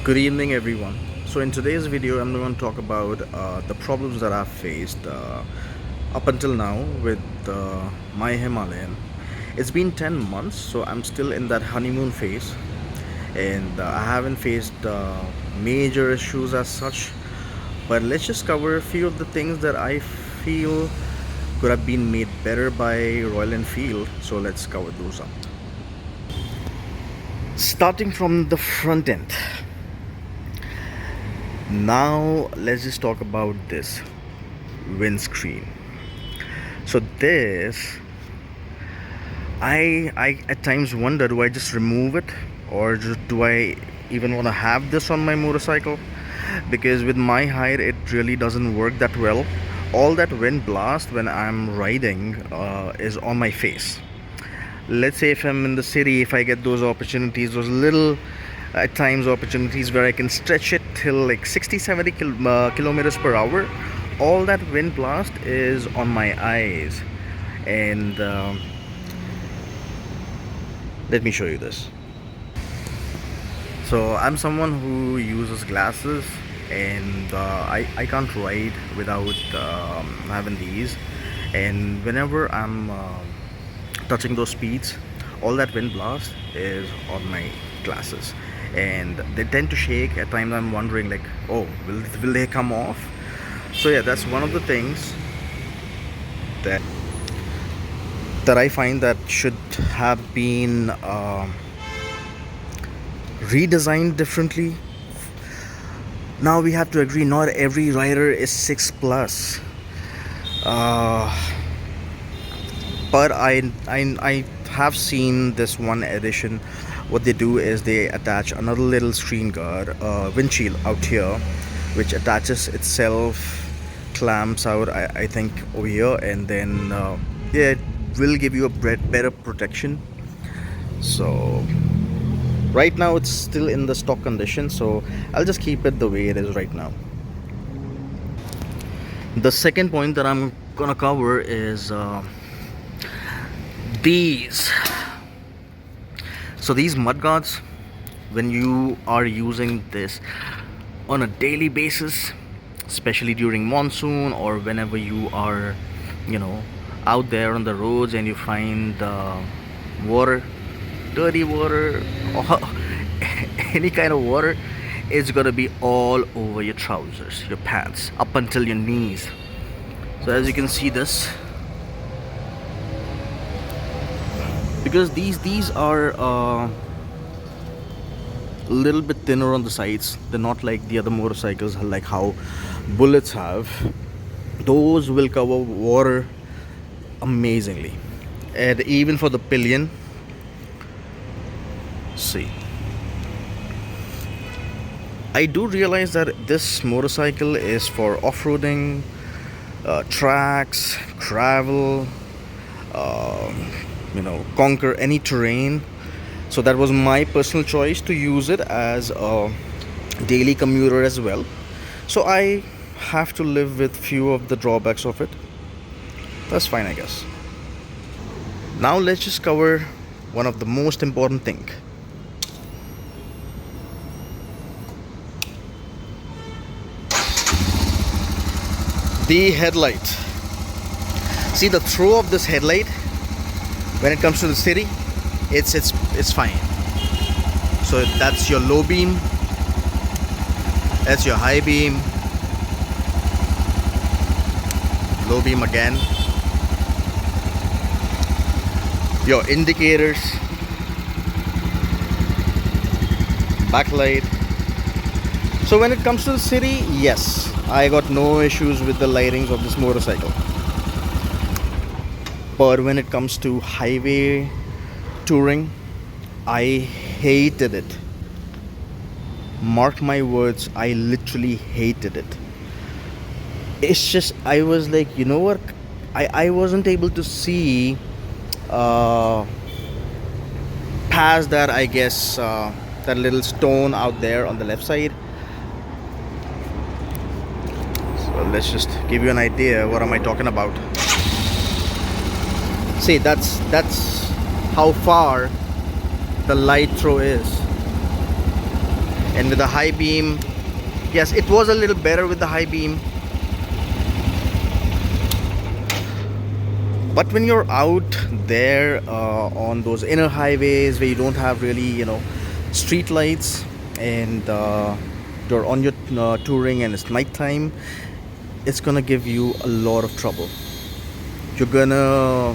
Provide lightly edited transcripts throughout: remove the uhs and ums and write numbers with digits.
Good evening, everyone. So, in today's video, I'm going to talk about the problems that I've faced up until now with my Himalayan. It's been 10 months, so I'm still in that honeymoon phase, and I haven't faced major issues as such. But let's just cover a few of the things that I feel could have been made better by Royal Enfield. So, let's cover those up. Starting from the front end. Now let's just talk about this windscreen. So this, I at times wonder, do I just remove it, or do I even want to have this on my motorcycle? Because with my height it really doesn't work that well. All that wind blast when I'm riding is on my face. Let's say if I'm in the city, if I get those opportunities, those little at times opportunities where I can stretch it till like 60-70 kilometers per hour, all that wind blast is on my eyes. And let me show you this. So I'm someone who uses glasses, and I can't ride without having these. And whenever I'm touching those speeds, all that wind blast is on my glasses, and they tend to shake. At times I'm wondering, like, oh, will they come off? So yeah, that's one of the things that I find that should have been redesigned differently. Now we have to agree, not every rider is 6 plus, but I have seen this one edition. What they do is they attach another little screen guard, windshield out here, which attaches itself, clamps out, I think, over here, and then yeah, it will give you a better protection. So right now it's still in the stock condition, so I'll just keep it the way it is right now. The second point that I'm gonna cover is these. So these mudguards, when you are using this on a daily basis, especially during monsoon, or whenever you are, out there on the roads and you find water, dirty water, or any kind of water, it's gonna be all over your trousers, your pants, up until your knees. So as you can see this, because these are a little bit thinner on the sides. They're not like the other motorcycles, like how bullets have. Those will cover water amazingly. And even for the pillion, see, I do realize that this motorcycle is for off-roading, tracks, travel, conquer any terrain. So that was my personal choice to use it as a daily commuter as well. So I have to live with few of the drawbacks of it. That's fine, I guess. Now let's just cover one of the most important thing. The headlight. See the throw of this headlight when it comes to the city, it's fine. So that's your low beam, that's your high beam, low beam again, your indicators, backlight. So when it comes to the city, yes, I got no issues with the lightings of this motorcycle. But when it comes to highway touring, I hated it. Mark my words, I literally hated it. It's just, I was like, you know what, I wasn't able to see past that, I guess, that little stone out there on the left side. So let's just give you an idea, what am I talking about. See, that's how far the light throw is. And with the high beam, yes, it was a little better with the high beam. But when you're out there on those inner highways where you don't have really, street lights, and you're on your touring and it's nighttime, it's gonna give you a lot of trouble. You're gonna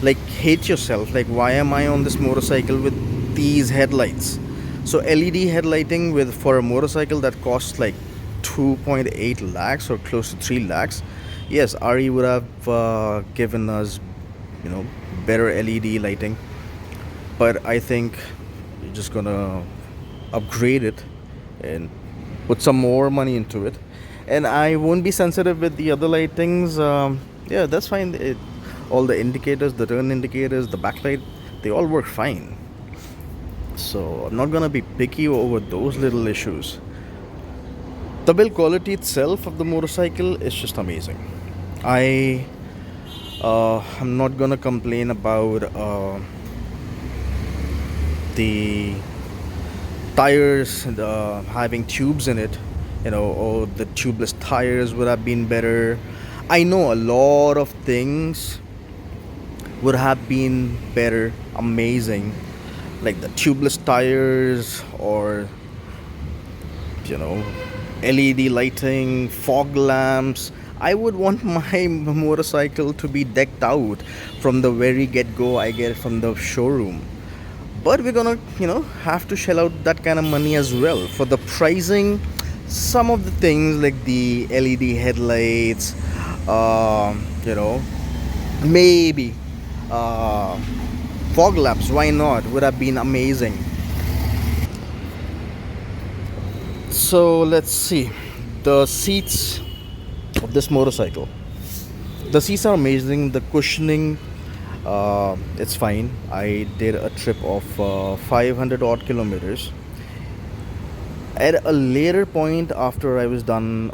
like hate yourself, like, why am I on this motorcycle with these headlights? So LED headlighting with for a motorcycle that costs like 2.8 lakhs or close to 3 lakhs, yes, RE would have given us, better LED lighting. But I think you're just gonna upgrade it and put some more money into it. And I won't be sensitive with the other lightings. Yeah, that's fine. All the indicators, the turn indicators, the backlight, they all work fine. So I'm not gonna be picky over those little issues. The build quality itself of the motorcycle is just amazing. I'm not gonna complain about the tires having tubes in it, or the tubeless tires would have been better. I know a lot of things would have been better, amazing, like the tubeless tires, or LED lighting, fog lamps. I would want my motorcycle to be decked out from the very get-go I get it from the showroom. But we're gonna, have to shell out that kind of money as well. For the pricing, some of the things like the LED headlights, maybe fog lamps, why not, would have been amazing. So let's see the seats of this motorcycle. The seats are amazing. The cushioning, it's fine. I did a trip of 500 odd kilometers. At a later point, after I was done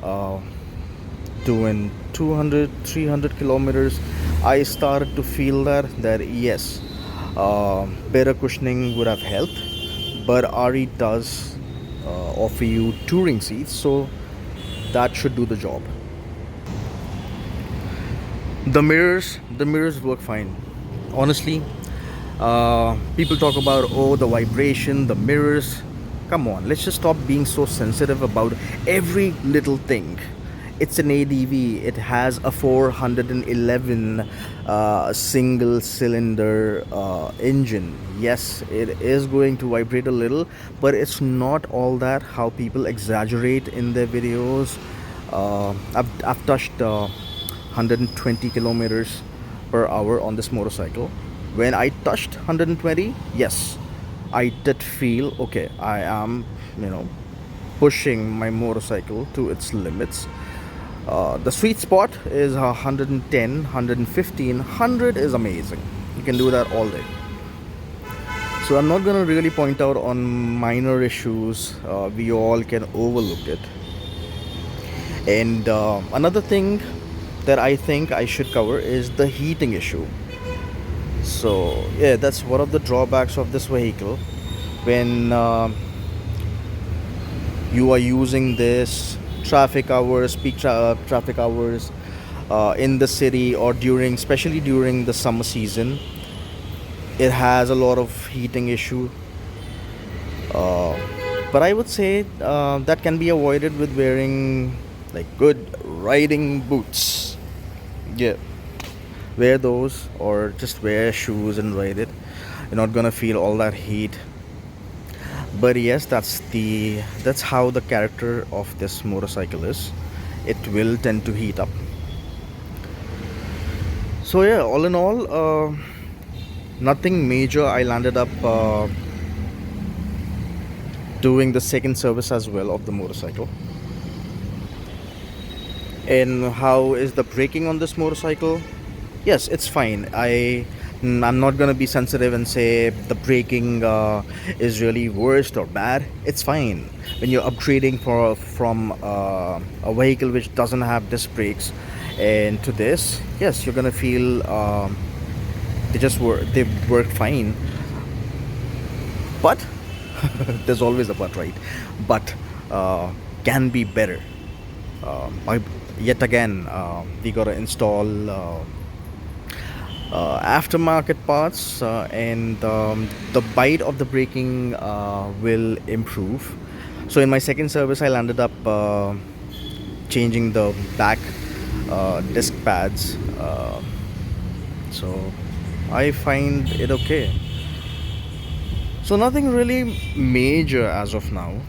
doing 200 300 kilometers, I started to feel that yes, better cushioning would have helped. But RE does offer you touring seats, so that should do the job. The mirrors work fine, honestly. People talk about, oh, the vibration, the mirrors. Come on, let's just stop being so sensitive about every little thing. It's an ADV. It has a 411 single cylinder engine. Yes, it is going to vibrate a little, but it's not all that how people exaggerate in their videos. I've touched 120 kilometers per hour on this motorcycle. When I touched 120, yes, I did feel okay. I am, pushing my motorcycle to its limits. The sweet spot is 110, 115, 100 is amazing. You can do that all day. So I'm not gonna really point out on minor issues. We all can overlook it. And another thing that I think I should cover is the heating issue. So yeah, that's one of the drawbacks of this vehicle. When you are using this traffic hours, traffic hours in the city, or especially during the summer season, it has a lot of heating issue. But I would say that can be avoided with wearing like good riding boots. Yeah, wear those, or just wear shoes and ride it. You're not gonna feel all that heat. But yes, that's how the character of this motorcycle is. It will tend to heat up. So yeah, all in all, nothing major. I landed up doing the second service as well of the motorcycle. And how is the braking on this motorcycle? Yes, it's fine. I'm not gonna be sensitive and say the braking is really worst or bad. It's fine. When you're upgrading from a vehicle which doesn't have disc brakes and to this, yes, you're gonna feel they work fine. But There's always a but, right? But can be better. I, yet again, we gotta install aftermarket parts, and the bite of the braking will improve. So in my second service, I landed up changing the back disc pads. So I find it okay. So nothing really major as of now.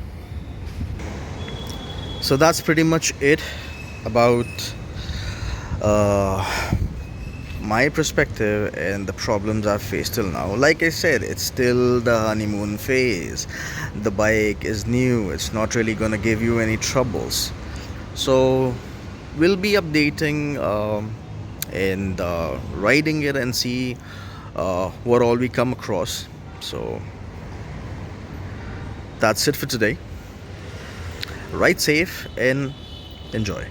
So that's pretty much it about uh, my perspective and the problems I've faced till now. Like I said, it's still the honeymoon phase. The bike is new, it's not really gonna give you any troubles. So we'll be updating and riding it and see what all we come across. So that's it for today. Ride safe and enjoy.